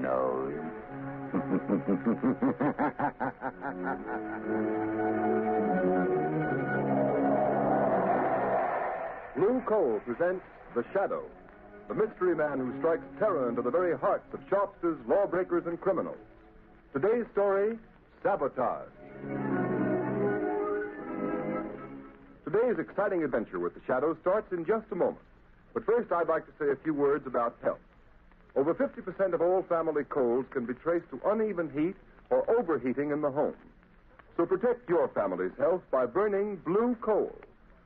nose. Blue Coal presents The Shadow, the mystery man who strikes terror into the very hearts of shopsters, lawbreakers, and criminals. Today's story, Sabotage. Today's exciting adventure with The Shadow starts in just a moment. But first, I'd like to say a few words about health. Over 50% of all family colds can be traced to uneven heat or overheating in the home. So protect your family's health by burning Blue Coal,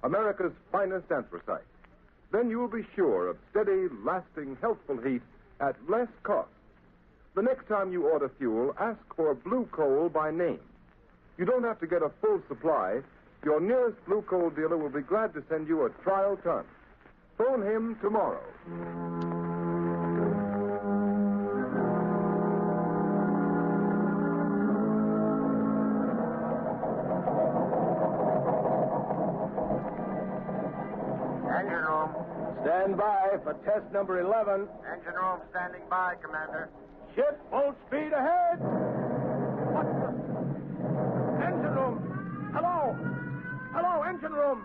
America's finest anthracite. Then you will be sure of steady, lasting, healthful heat at less cost. The next time you order fuel, ask for Blue Coal by name. You don't have to get a full supply. Your nearest Blue Coal dealer will be glad to send you a trial ton. Phone him tomorrow. Engine room. Stand by for test number 11. Engine room standing by, Commander. Ship full speed ahead. What the? Engine room. Hello. Hello, engine room.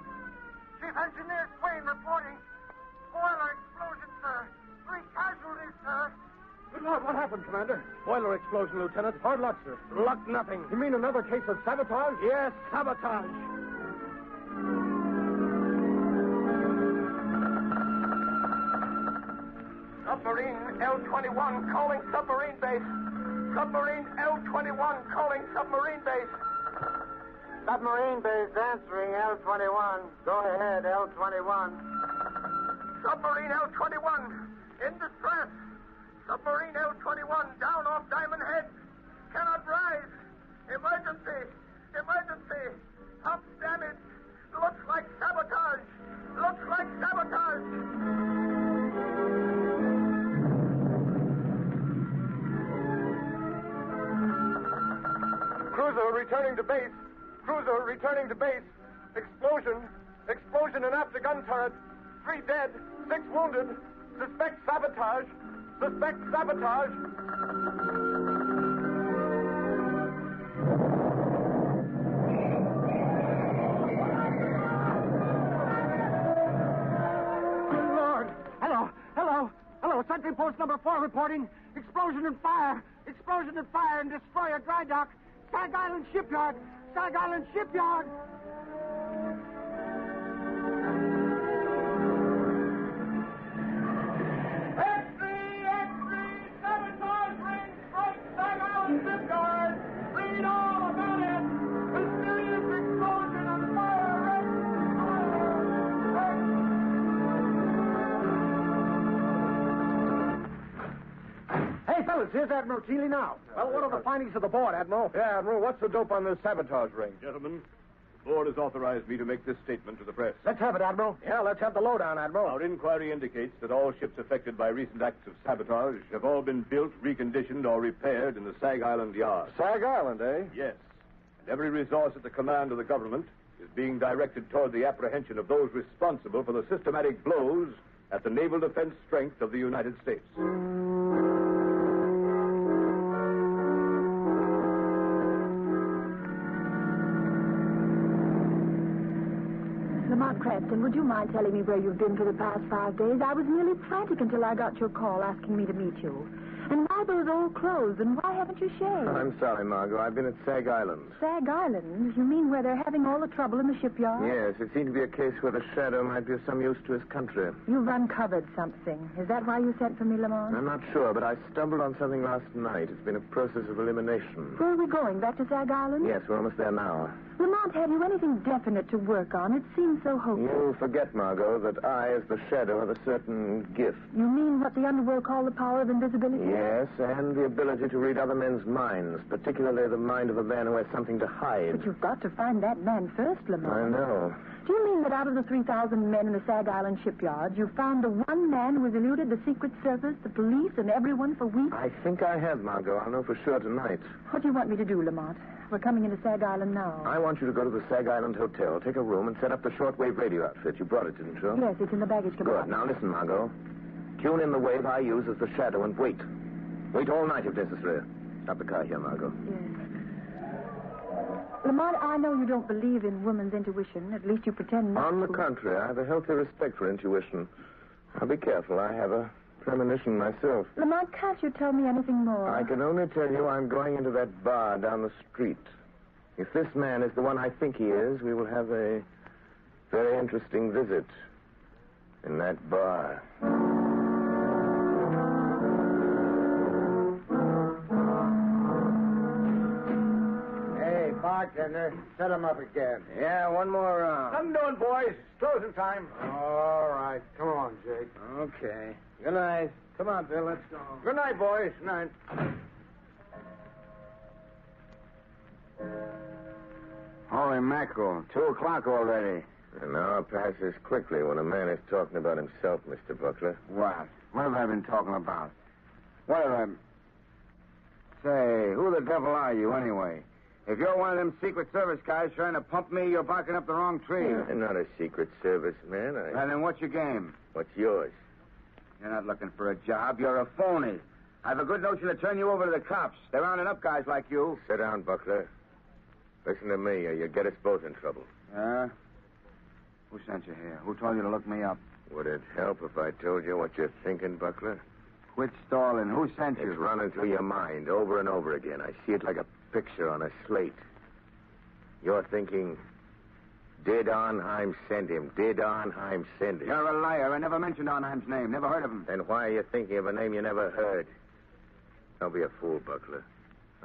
Chief Engineer Swain reporting. Boiler explosion, sir. 3 casualties, sir. Good Lord, what happened, Commander? Boiler explosion, Lieutenant. Hard luck, sir. Luck nothing. You mean another case of sabotage? Yes, sabotage. Submarine L-21 calling submarine base. Submarine L-21 calling submarine base. Submarine base answering L-21. Go ahead, L-21. Submarine L-21 in distress. Submarine L-21 down off Diamond Head. Cannot rise. Emergency. Emergency. Pump damage. Looks like sabotage. Looks like sabotage. Cruiser returning to base. Cruiser returning to base. Explosion. Explosion in after gun turret. 3 dead. 6 wounded. Suspect sabotage. Suspect sabotage. Good Lord. Hello. Hello. Hello. Sentry post number 4 reporting. Explosion and fire. Explosion and fire and destroyer dry dock. Sag Island Shipyard. Sag Island Shipyard. Sabotage ring strike Sag Island Shipyard. Read all about it. Mysterious explosion and fire. Hey, fellas, here's Admiral Keeley now. Well, what are the findings of the board, Admiral? Yeah, Admiral, what's the dope on this sabotage ring? Gentlemen, the board has authorized me to make this statement to the press. Let's have it, Admiral. Yeah, let's have the lowdown, Admiral. Our inquiry indicates that all ships affected by recent acts of sabotage have all been built, reconditioned, or repaired in the Sag Island yard. Sag Island, eh? Yes. And every resource at the command of the government is being directed toward the apprehension of those responsible for the systematic blows at the naval defense strength of the United States. Lamont Cranston, would you mind telling me where you've been for the past 5 days? I was nearly frantic until I got your call asking me to meet you. And why those old clothes, and why haven't you shaved? I'm sorry, Margot. I've been at Sag Island. Sag Island? You mean where they're having all the trouble in the shipyard? Yes, it seemed to be a case where the Shadow might be of some use to his country. You've uncovered something. Is that why you sent for me, Lamont? I'm not sure, but I stumbled on something last night. It's been a process of elimination. Where are we going? Back to Sag Island? Yes, we're almost there now. Lamont, have you anything definite to work on? It seems so hopeless. You forget, Margot, that I, as the Shadow, have a certain gift. You mean what the underworld call the power of invisibility? Yes, and the ability to read other men's minds, particularly the mind of a man who has something to hide. But you've got to find that man first, Lamont. I know. Do you mean that out of the 3,000 men in the Sag Island shipyards, you found the one man who has eluded the Secret Service, the police, and everyone for weeks? I think I have, Margot. I'll know for sure tonight. What do you want me to do, Lamont? We're coming into Sag Island now. I want you to go to the Sag Island Hotel, take a room, and set up the shortwave radio outfit. You brought it, didn't you? Yes, it's in the baggage compartment. Good. Now listen, Margot. Tune in the wave I use as the Shadow and wait. Wait all night if necessary. Stop the car here, Margot. Yes. Lamont, I know you don't believe in woman's intuition. At least you pretend not On the to. contrary, I have a healthy respect for intuition. Now, be careful. I have a premonition myself. Lamont, can't you tell me anything more? I can only tell you I'm going into that bar down the street. If this man is the one I think he is, we will have a very interesting visit in that bar. Hey, bartender, set him up again. Yeah, one more round. I'm doing, boys. It's closing time. All right. Come on, Jake. Okay. Good night. Come on, Bill. Let's go. Good night, boys. Night. Holy mackerel. 2:00 already. An hour passes quickly when a man is talking about himself, Mr. Buckler. What? What have I been talking about? What have I... Say, who the devil are you, anyway? If you're one of them Secret Service guys trying to pump me, you're barking up the wrong tree. I'm not a Secret Service man. Well, then what's your game? What's yours? You're not looking for a job. You're a phony. I have a good notion to turn you over to the cops. They're rounding up guys like you. Sit down, Buckler. Listen to me, or you get us both in trouble. Huh? Who sent you here? Who told you to look me up? Would it help if I told you what you're thinking, Buckler? Quit stalling. Who sent you? It's running through your mind over and over again. I see it like a picture on a slate. You're thinking, did Arnheim send him? Did Arnheim send him? You're a liar. I never mentioned Arnheim's name. Never heard of him. Then why are you thinking of a name you never heard? Don't be a fool, Buckler.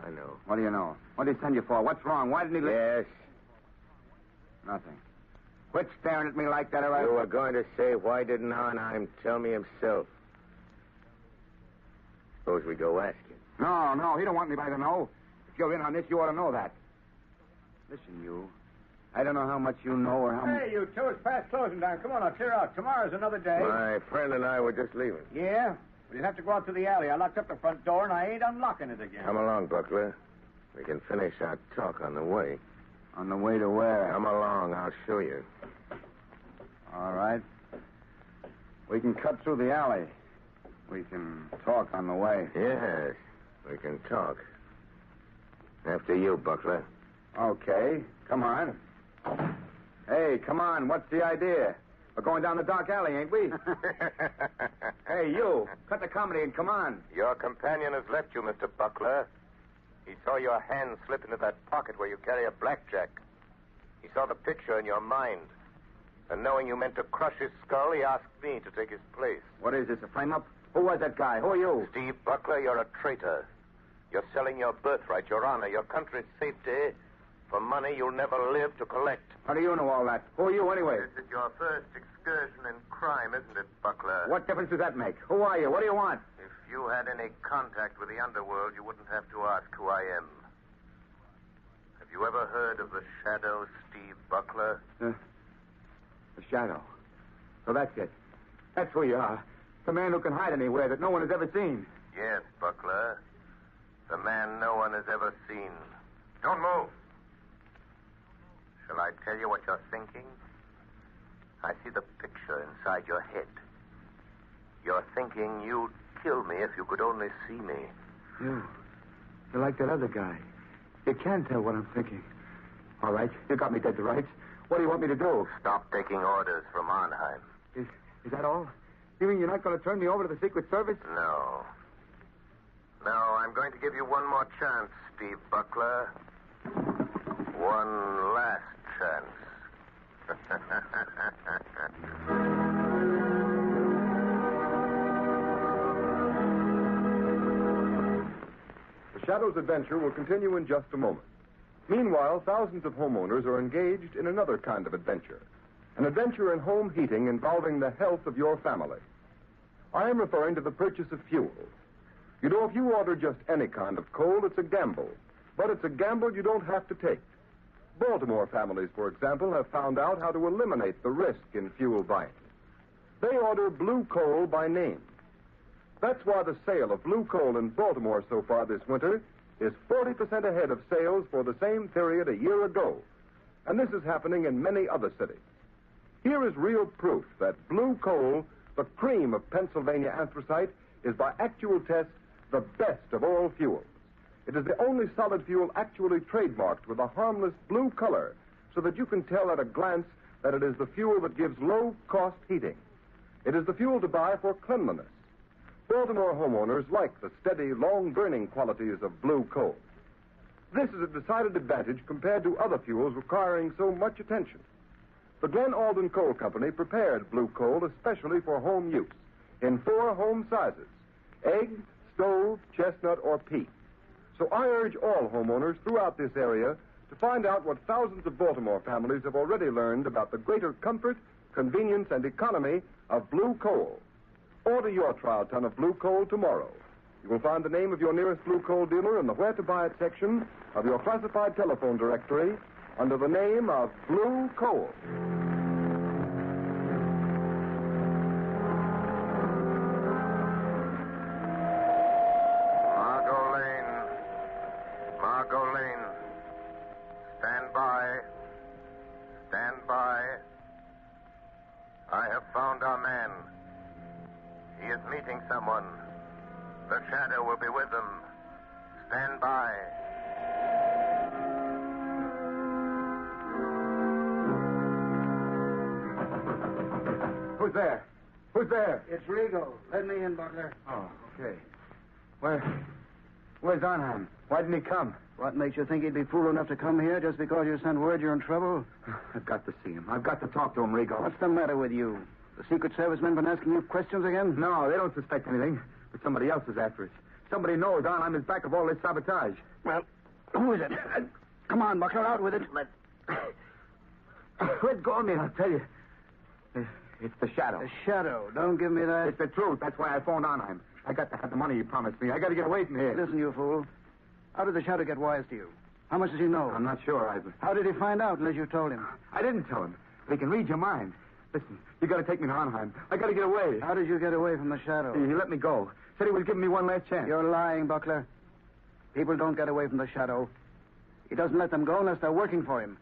I know. What do you know? What did he send you for? What's wrong? Why didn't he... Yes. Nothing. Quit staring at me like that, or I... You were going to say, why didn't Arnheim tell me himself? Suppose we go ask him. No, he don't want anybody to know. If you're in on this, you ought to know that. Listen, you. I don't know how much you know or how much... Hey, you two, it's past closing time. Come on, now, clear out. Tomorrow's another day. My friend and I were just leaving. Yeah? Well, you'll have to go out to the alley. I locked up the front door, and I ain't unlocking it again. Come along, Buckler. We can finish our talk on the way. On the way to where? Come along. I'll show you. All right. We can cut through the alley. We can talk on the way. Yes, we can talk. After you, Buckler. Okay. Come on. Hey, come on. What's the idea? We're going down the dark alley, ain't we? Hey, you. Cut the comedy and come on. Your companion has left you, Mr. Buckler. He saw your hand slip into that pocket where you carry a blackjack. He saw the picture in your mind. And knowing you meant to crush his skull, he asked me to take his place. What is this, a frame-up? Who was that guy? Who are you? Steve Buckler, you're a traitor. You're selling your birthright, your honor, your country's safety for money you'll never live to collect. How do you know all that? Who are you, anyway? This is your first excursion in crime, isn't it, Buckler? What difference does that make? Who are you? What do you want? If you had any contact with the underworld, you wouldn't have to ask who I am. Have you ever heard of the Shadow, Steve Buckler? The Shadow. So that's it. That's who you are. The man who can hide anywhere that no one has ever seen. Yes, Buckler. The man no one has ever seen. Don't move. Shall I tell you what you're thinking? I see the picture inside your head. You're thinking you'd kill me if you could only see me. You're like that other guy. You can tell what I'm thinking. All right, you got me dead to rights. What do you want me to do? Stop taking orders from Arnheim. Is that all? You mean you're not going to turn me over to the Secret Service? No. No, I'm going to give you one more chance, Steve Buckler. One last chance. The Shadow's adventure will continue in just a moment. Meanwhile, thousands of homeowners are engaged in another kind of adventure. An adventure in home heating involving the health of your family. I am referring to the purchase of fuel. You know, if you order just any kind of coal, it's a gamble. But it's a gamble you don't have to take. Baltimore families, for example, have found out how to eliminate the risk in fuel buying. They order blue coal by name. That's why the sale of blue coal in Baltimore so far this winter is 40% ahead of sales for the same period a year ago. And this is happening in many other cities. Here is real proof that blue coal, the cream of Pennsylvania anthracite, is by actual tests the best of all fuels. It is the only solid fuel actually trademarked with a harmless blue color, so that you can tell at a glance that it is the fuel that gives low-cost heating. It is the fuel to buy for cleanliness. Baltimore homeowners like the steady, long-burning qualities of blue coal. This is a decided advantage compared to other fuels requiring so much attention. The Glen Alden Coal Company prepared blue coal especially for home use in 4 home sizes: egg, stove, chestnut, or peat. So I urge all homeowners throughout this area to find out what thousands of Baltimore families have already learned about the greater comfort, convenience, and economy of blue coal. Order your trial ton of blue coal tomorrow. You will find the name of your nearest blue coal dealer in the Where to Buy It section of your classified telephone directory under the name of Blue Coal. Margot Lane. Stand by. Stand by. I have found our man. He is meeting someone. The shadow will be with them. Stand by. Who's there? Who's there? It's Rigo. Let me in, Butler. Oh, okay. Where's Arnheim? Why didn't he come? What makes you think he'd be fool enough to come here just because you sent word you're in trouble? I've got to see him. I've got to talk to him, Rigo. What's the matter with you? The Secret Service men been asking you questions again? No, they don't suspect anything. But somebody else is after us. Somebody knows Arnheim is back of all this sabotage. Well, who is it? Come on, Buckler, out with it. Let go of me, I'll tell you. It's the shadow. The shadow. Don't give me that. It's the truth. That's why I phoned Arnheim. I got to have the money you promised me. I got to get away from here. Listen, you fool. How did the shadow get wise to you? How much does he know? I'm not sure, Ivan. How did he find out unless you told him? I didn't tell him. But he can read your mind. Listen, you got to take me to Arnheim. I got to get away. How did you get away from the shadow? He let me go. Said he was giving me one last chance. You're lying, Buckler. People don't get away from the shadow. He doesn't let them go unless they're working for him.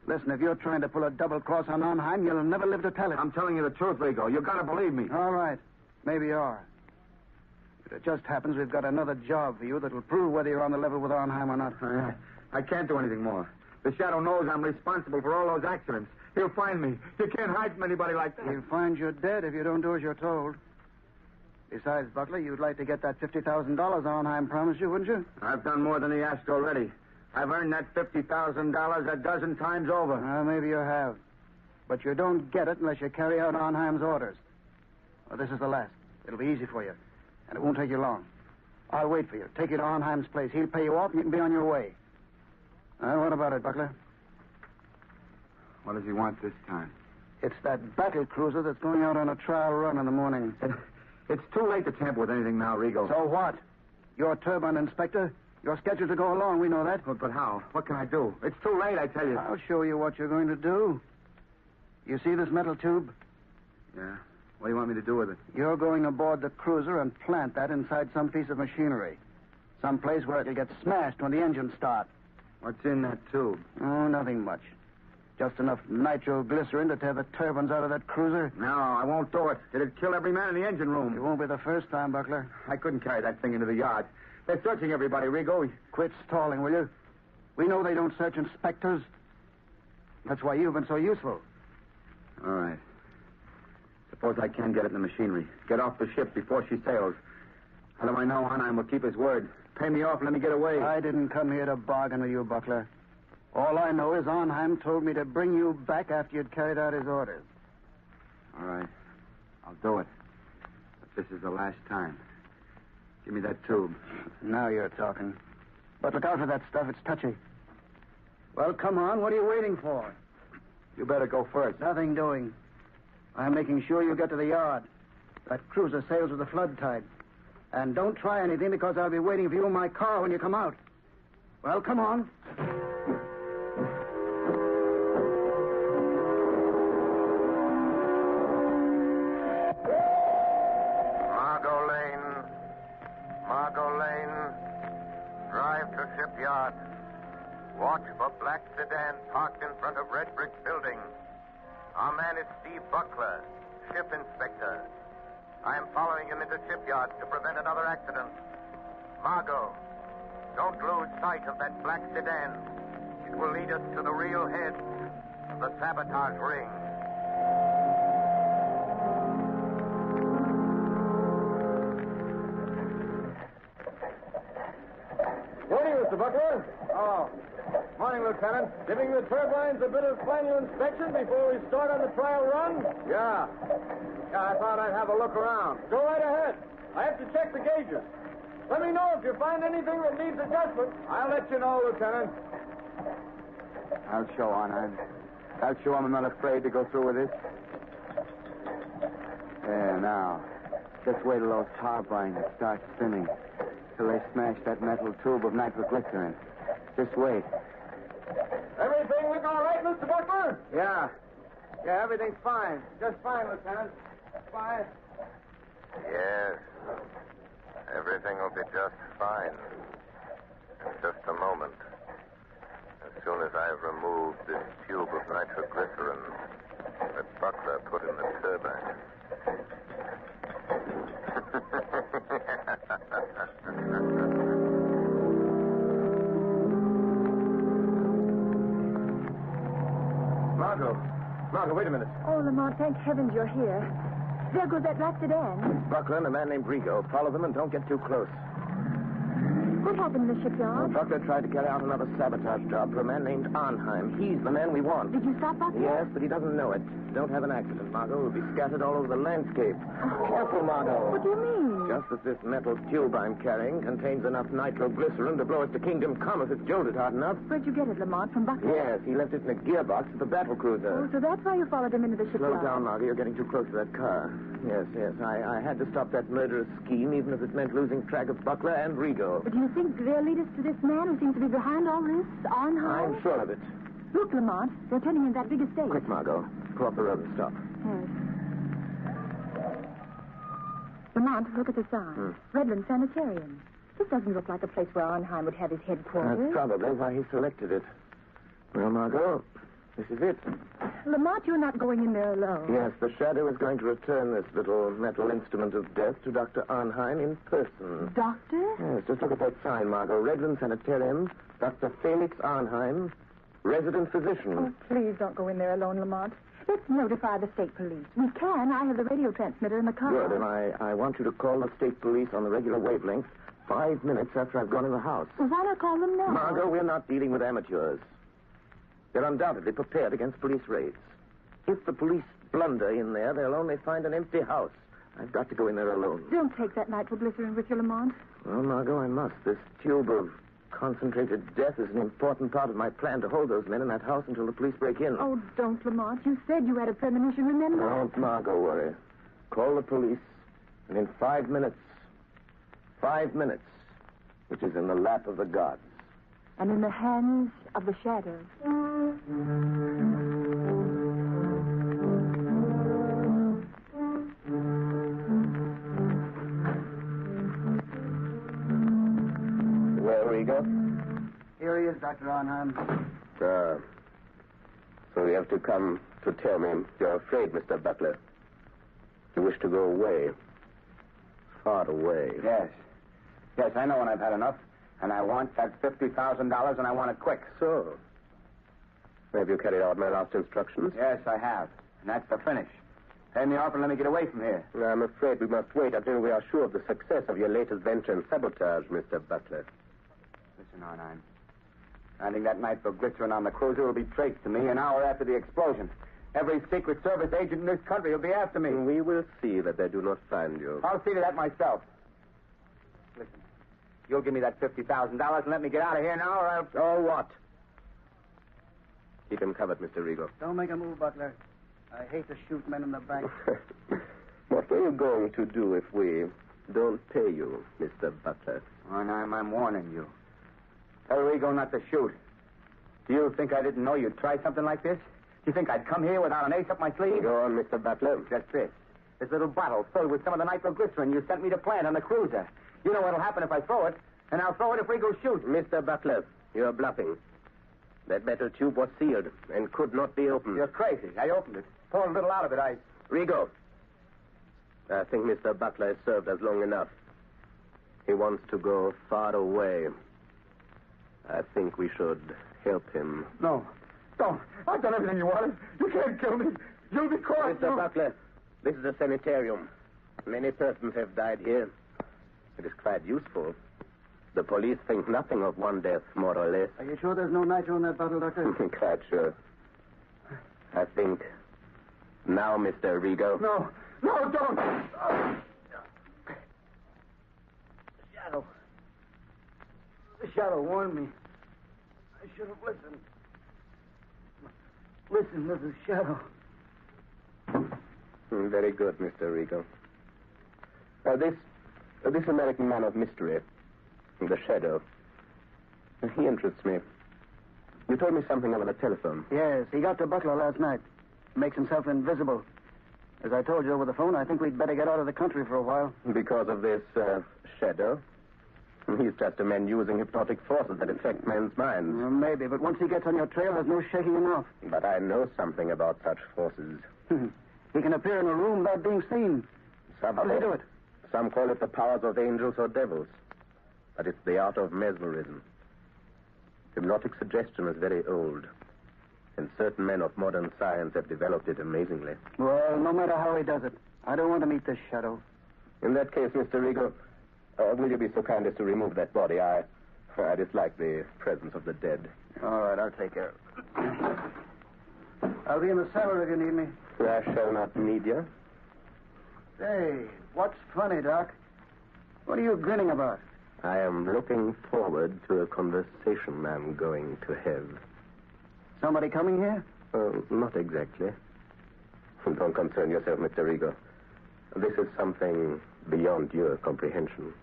Listen, if you're trying to pull a double cross on Arnheim, you'll never live to tell it. I'm telling you the truth, Rigo. You got to believe me. All right. Maybe you are. But it just happens we've got another job for you that'll prove whether you're on the level with Arnheim or not. I can't do anything more. The shadow knows I'm responsible for all those accidents. He'll find me. You can't hide from anybody like that. He'll find you dead if you don't do as you're told. Besides, Buckler, you'd like to get that $50,000 Arnheim promised you, wouldn't you? I've done more than he asked already. I've earned that $50,000 a dozen times over. Maybe you have. But you don't get it unless you carry out Arnheim's orders. Well, this is the last. It'll be easy for you. And it won't take you long. I'll wait for you. Take you to Arnheim's place. He'll pay you off and you can be on your way. What about it, Buckler? What does he want this time? It's that battle cruiser that's going out on a trial run in the morning. It's too late to tamper with anything now, Rigo. So what? You're turbine inspector. You're scheduled to go along. We know that. But how? What can I do? It's too late, I tell you. I'll show you what you're going to do. You see this metal tube? Yeah. What do you want me to do with it? You're going aboard the cruiser and plant that inside some piece of machinery. Some place where it'll get smashed when the engines start. What's in that tube? Oh, nothing much. Just enough nitroglycerin to tear the turbines out of that cruiser. No, I won't do it. It'd kill every man in the engine room. It won't be the first time, Buckler. I couldn't carry that thing into the yard. They're searching everybody, Rigo. Quit stalling, will you? We know they don't search inspectors. That's why you've been so useful. All right. Suppose I can get it in the machinery. Get off the ship before she sails. How do I know Arnheim will keep his word? Pay me off and let me get away. I didn't come here to bargain with you, Buckler. All I know is Arnheim told me to bring you back after you'd carried out his orders. All right. I'll do it. But this is the last time. Give me that tube. Now you're talking. But look out for that stuff. It's touchy. Well, come on. What are you waiting for? You better go first. Nothing doing. I'm making sure you get to the yard. That cruiser sails with the flood tide. And don't try anything because I'll be waiting for you in my car when you come out. Well, come on. Margot Lane. Drive to shipyard. Watch for black sedan parked in front of red brick building. Our man is Steve Buckler, ship inspector. I am following him into shipyard to prevent another accident. Margot, don't lose sight of that black sedan. It will lead us to the real head of the Sabotage ring. Morning, Mr. Buckler. Oh. Morning, Lieutenant. Giving the turbines a bit of final inspection before we start on the trial run? Yeah. I thought I'd have a look around. Go right ahead. I have to check the gauges. Let me know if you find anything that needs adjustment. I'll let you know, Lieutenant. I'll show Arnheim. I'll show him I'm not afraid to go through with this. There, now. Just wait till those turbines start spinning. Till they smash that metal tube of nitroglycerin. Just wait. Everything looking all right, Mr. Buckler? Yeah. Yeah, everything's fine. Just fine, Lieutenant. Fine. Yes. Everything will be just fine. In just a moment. As soon as I've removed this tube of nitroglycerin that Buckler put in the turbine. Margot, wait a minute. Oh, Lamont, thank heavens you're here. There goes that black sedan. Buckler and a man named Rigo. Follow them and don't get too close. What happened in the shipyard? Buckler tried to carry out another sabotage job for a man named Arnheim. He's the man we want. Did you stop Buckler? Yes, but he doesn't know it. Don't have an accident, Margot. We'll be scattered all over the landscape. Careful, Margot. What do you mean? Just as this metal tube I'm carrying contains enough nitroglycerin to blow us to Kingdom Come if it's jolted hard enough. Where'd you get it, Lamont? From Buckler? Yes, he left it in a gearbox at the battle cruiser. Oh, so that's why you followed him into the shipyard. Slow down, Margot. You're getting too close to that car. Yes. I had to stop that murderous scheme, even if it meant losing track of Buckler and Rigo. But do you think they'll lead us to this man who seems to be behind all this, Arnheim? I'm sure of it. Look, Lamont, they're turning in that big estate. Quick, Margot. Go off the road and stop. Yes. Lamont, look at the sign. Redland Sanitarium. This doesn't look like a place where Arnheim would have his headquarters. That's probably why he selected it. Well, Margot, this is it. Lamont, you're not going in there alone. Yes, the Shadow is going to return this little metal instrument of death to Dr. Arnheim in person. Doctor? Yes, just look at that sign, Margot. Redland Sanitarium, Dr. Felix Arnheim, resident physician. Oh, please don't go in there alone, Lamont. Let's notify the state police. We can. I have the radio transmitter in the car. Good, and I want you to call the state police on the regular wavelength 5 minutes after I've gone in the house. Well, why not call them now? Margot, we're not dealing with amateurs. They're undoubtedly prepared against police raids. If the police blunder in there, they'll only find an empty house. I've got to go in there alone. Don't take that nitroglycerin with you, Lamont. Well, Margot, I must. This tube of concentrated death is an important part of my plan to hold those men in that house until the police break in. Oh, don't, Lamont. You said you had a premonition, remember? Don't, Margot, worry. Call the police, and in 5 minutes, which is in the lap of the gods. And in the hands of the shadows. Where we go? Here he is, Dr. Arnheim. So you have to come to tell me you're afraid, Mr. Butler. You wish to go away. Far away. Yes. Yes, I know when I've had enough. And I want that $50,000, and I want it quick. So, have you carried out my last instructions? Yes, I have. And that's the finish. Pay me off and let me get away from here. I'm afraid we must wait until we are sure of the success of your latest venture in sabotage, Mr. Butler. Listen, Arnheim. I think that nitroglycerin on the cruiser will be traced to me an hour after the explosion. Every Secret Service agent in this country will be after me. We will see that they do not find you. I'll see to that myself. Listen, you'll give me that $50,000 and let me get out of here now, or I'll... Oh, what? Keep him covered, Mr. Rigo. Don't make a move, Butler. I hate to shoot men in the back. What are you going to do if we don't pay you, Mr. Butler? Arnheim, I'm warning you. Tell Rigo not to shoot. Do you think I didn't know you'd try something like this? Do you think I'd come here without an ace up my sleeve? Go on, Mr. Butler. Just this. This little bottle filled with some of the nitroglycerin you sent me to plant on the cruiser. You know what'll happen if I throw it, and I'll throw it if Rigo shoots. Mr. Butler, you're bluffing. That metal tube was sealed and could not be opened. You're crazy. I opened it. Poured a little out of it. Rigo, I think Mr. Butler has served us long enough. He wants to go far away. I think we should help him. No. Don't. I've done everything you wanted. You can't kill me. You'll be caught. Mr. Butler, this is a sanitarium. Many persons have died here. It is quite useful. The police think nothing of one death, more or less. Are you sure there's no nitro in that bottle, Doctor? Quite sure. I think. Now, Mr. Rigo. No, don't. Shadow. The shadow warned me. I should have listened. Listen, Mrs. Shadow. Very good, Mr. Rigo. This American man of mystery, the Shadow, he interests me. You told me something over the telephone. Yes, he got to Butler last night. Makes himself invisible. As I told you over the phone, I think we'd better get out of the country for a while. Because of this Shadow? He's just a man using hypnotic forces that affect men's minds. Well, maybe, but once he gets on your trail, there's no shaking him off. But I know something about such forces. He can appear in a room without being seen. How do they do it? Some call it the powers of angels or devils. But it's the art of mesmerism. Hypnotic suggestion is very old. And certain men of modern science have developed it amazingly. Well, no matter how he does it, I don't want to meet this Shadow. In that case, Mr. Rigo, will you be so kind as to remove that body? I dislike the presence of the dead. All right, I'll take care of it. I'll be in the cellar if you need me. I shall not need you. Say, what's funny, Doc? What are you grinning about? I am looking forward to a conversation I'm going to have. Somebody coming here? Not exactly. Don't concern yourself, Mr. Rigo. This is something beyond your comprehension.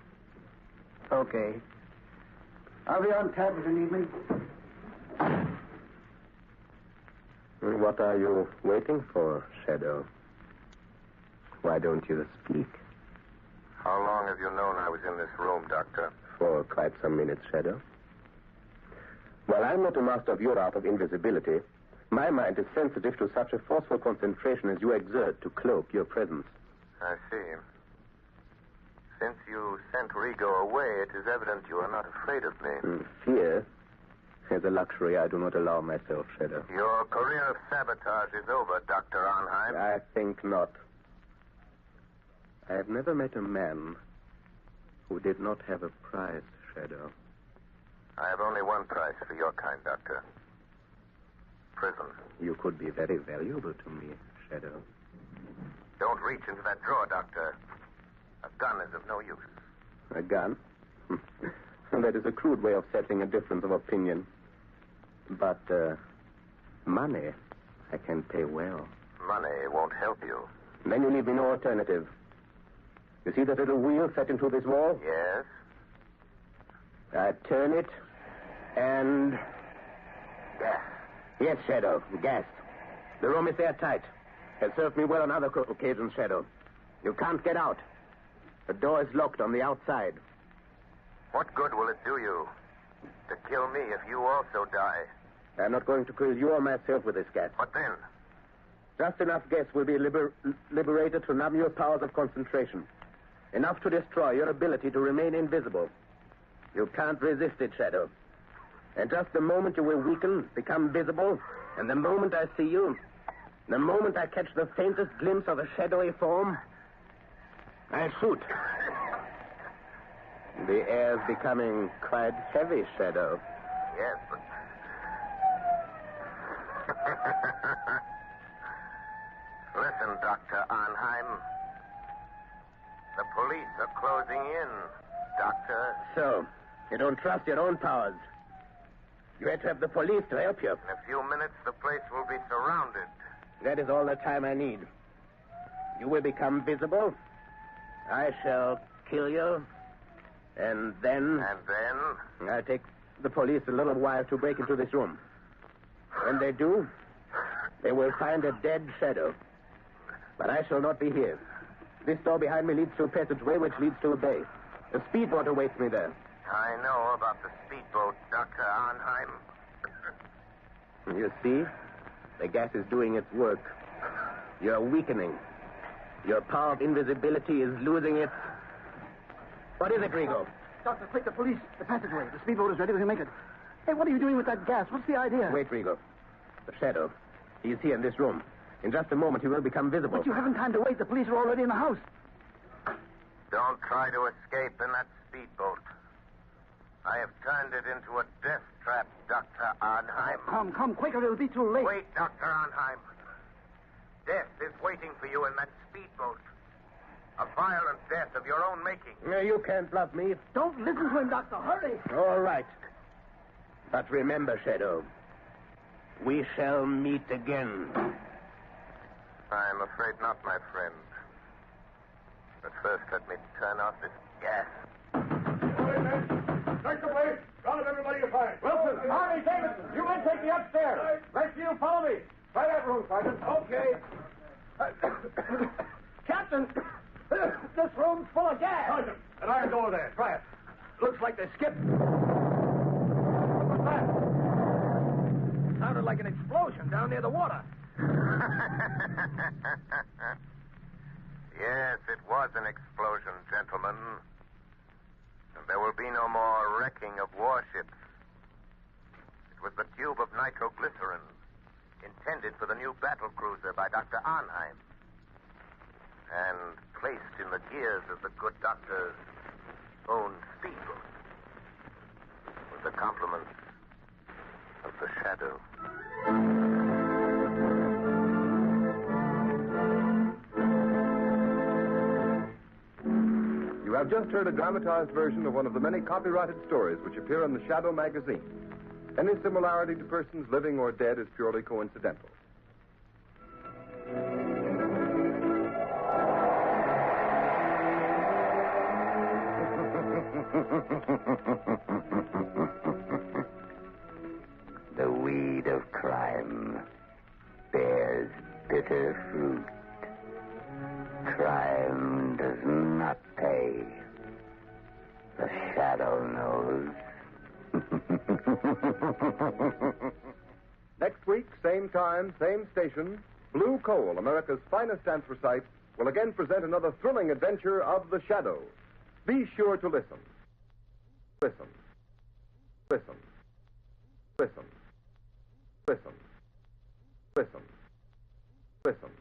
Okay. I'll be on tap if you need me. What are you waiting for, Shadow? Why don't you speak? How long have you known I was in this room, Doctor? For quite some minutes, Shadow. While I'm not a master of your art of invisibility, my mind is sensitive to such a forceful concentration as you exert to cloak your presence. I see. Since you sent Rigo away, it is evident you are not afraid of me. Fear is a luxury I do not allow myself, Shadow. Your career of sabotage is over, Dr. Arnheim. I think not. I have never met a man who did not have a price, Shadow. I have only one price for your kind, Doctor. Prison. You could be very valuable to me, Shadow. Don't reach into that drawer, Doctor. A gun is of no use. A gun? That is a crude way of settling a difference of opinion. But, money, I can pay well. Money won't help you. Then you leave me no alternative. You see that little wheel set into this wall? Yes? I turn it, and... Gas. Yes, Shadow, gas. The room is airtight. Has served me well on other occasions, Shadow. You can't get out. The door is locked on the outside. What good will it do you to kill me if you also die? I'm not going to kill you or myself with this gas. What then? Just enough gas will be liberated to numb your powers of concentration. Enough to destroy your ability to remain invisible. You can't resist it, Shadow. And just the moment you will weaken, become visible, and the moment I see you, the moment I catch the faintest glimpse of a shadowy form, I shoot. The air's becoming quite heavy, Shadow. Yes, but... Listen, Dr. Arnheim. The police are closing in, Doctor. So, you don't trust your own powers. You had to have the police to help you. In a few minutes, the place will be surrounded. That is all the time I need. You will become visible. I shall kill you. And then... And then? I take the police a little while to break into this room. When they do, they will find a dead Shadow. But I shall not be here. This door behind me leads to a passageway which leads to a bay. A speedboat awaits me there. I know about the speedboat, Dr. Arnheim. You see? The gas is doing its work. You're weakening. Your power of invisibility is losing its... What is it, Rigo? Doctor, quick, the police. The passageway. The speedboat is ready. We can make it. Hey, what are you doing with that gas? What's the idea? Wait, Rigo. The shadow. He is here in this room. In just a moment, he will become visible. But you haven't time to wait. The police are already in the house. Don't try to escape in that speedboat. I have turned it into a death trap, Dr. Arnheim. Come, quicker. It'll be too late. Wait, Dr. Arnheim. Death is waiting for you in that speedboat. A violent death of your own making. No, you can't bluff me. Don't listen to him, Doctor. Hurry. All right. But remember, Shadow, we shall meet again. I'm afraid not, my friend. But first, let me turn off this gas. Search the place. Round up everybody you find. Wilson, Harvey, Davidson, you men take me upstairs. Rest of you follow me. Try that room, Sergeant. Okay. Captain, this room's full of gas. Sergeant, that iron door there. Try it. Looks like they skipped. What's that? Sounded like an explosion down near the water. Yes, it was an explosion, gentlemen. And there will be no more wrecking of warships. It was the tube of nitroglycerin intended for the new battle cruiser by Dr. Arnheim and placed in the gears of the good doctor's own speedboat with the compliments of the Shadow. You have just heard a dramatized version of one of the many copyrighted stories which appear in the Shadow magazine. Any similarity to persons living or dead is purely coincidental. The weed of crime bears bitter fruit. Crime does not pay. The Shadow knows. Next week, same time, same station, Blue Coal, America's finest anthracite, will again present another thrilling adventure of the Shadow. Be sure to listen. Listen. Listen. Listen. Listen. Listen. Listen.